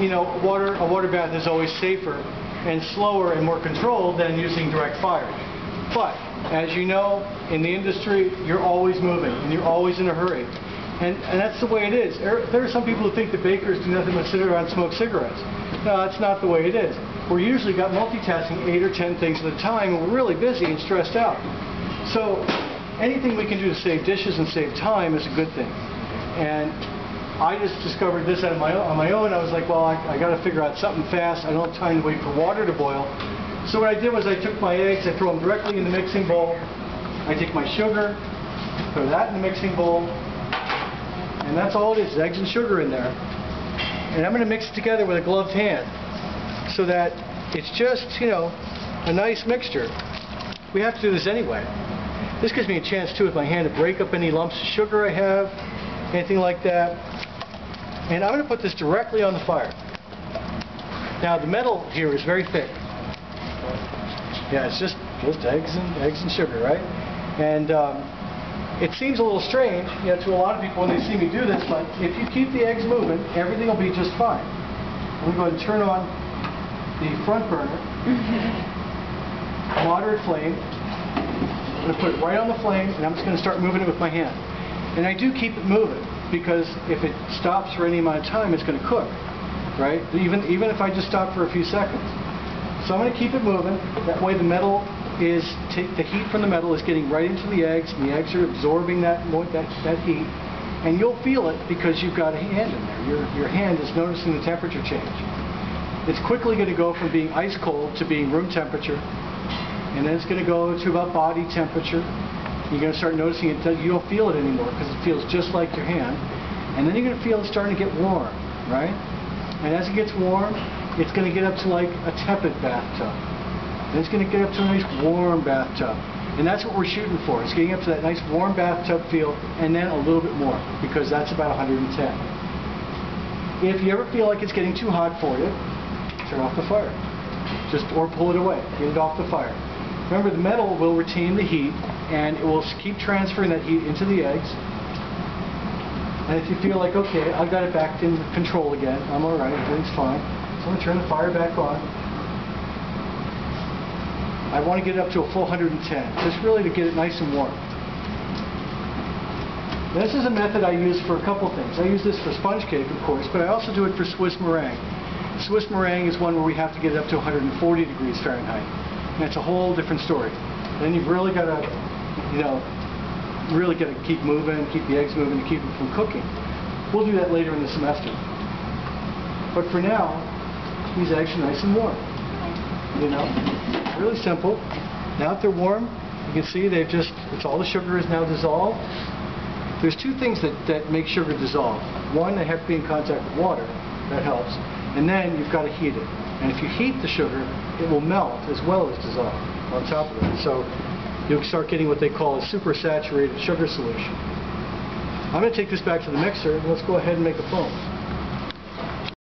you know, a water bath is always safer and slower and more controlled than using direct fire. But as you know, in the industry, you're always moving and you're always in a hurry. And that's the way it is. There are some people who think that bakers do nothing but sit around and smoke cigarettes. No, that's not the way it is. We're usually got multitasking 8 or 10 things at a time, and we're really busy and stressed out. So anything we can do to save dishes and save time is a good thing. And I just discovered this on my own. I was like, well, I got to figure out something fast. I don't have time to wait for water to boil. So what I did was I took my eggs, I throw them directly in the mixing bowl. I take my sugar, throw that in the mixing bowl, and that's all it is, eggs and sugar in there. And I'm going to mix it together with a gloved hand so that it's just, you know, a nice mixture. We have to do this anyway. This gives me a chance too with my hand to break up any lumps of sugar I have, anything like that. And I'm going to put this directly on the fire. Now the metal here is very thick. Yeah, it's just eggs and sugar, right? And it seems a little strange, you know, to a lot of people when they see me do this, but if you keep the eggs moving, everything will be just fine. I'm going to go ahead and turn on the front burner, moderate flame. I'm going to put it right on the flame, and I'm just going to start moving it with my hand. And I do keep it moving, because if it stops for any amount of time, it's going to cook, right? Even if I just stop for a few seconds. So I'm going to keep it moving. That way the metal is, the heat from the metal is getting right into the eggs, and the eggs are absorbing that heat. And you'll feel it because you've got a hand in there. Your hand is noticing the temperature change. It's quickly going to go from being ice cold to being room temperature. And then it's going to go to about body temperature. You're going to start noticing it. You don't feel it anymore because it feels just like your hand. And then you're going to feel it starting to get warm, right? And as it gets warm, it's going to get up to like a tepid bathtub. Then it's going to get up to a nice warm bathtub. And that's what we're shooting for. It's getting up to that nice warm bathtub feel, and then a little bit more, because that's about 110. If you ever feel like it's getting too hot for you, turn off the fire. Or pull it away. Get it off the fire. Remember, the metal will retain the heat, and it will keep transferring that heat into the eggs. And if you feel like, okay, I've got it back in control again, I'm all right, everything's fine. So I'm going to turn the fire back on. I want to get it up to a full 110, just really to get it nice and warm. This is a method I use for a couple things. I use this for sponge cake, of course, but I also do it for Swiss meringue. Swiss meringue is one where we have to get it up to 140 degrees Fahrenheit. And it's a whole different story. Then you've really got to, you know, keep moving, keep the eggs moving to keep them from cooking. We'll do that later in the semester. But for now, these eggs are nice and warm. You know, really simple. Now that they're warm, you can see they've just, all the sugar is now dissolved. There's two things that make sugar dissolve. One, they have to be in contact with water. That helps. And then you've got to heat it. And if you heat the sugar, it will melt as well as dissolve on top of it. So you'll start getting what they call a supersaturated sugar solution. I'm going to take this back to the mixer, and let's go ahead and make a foam.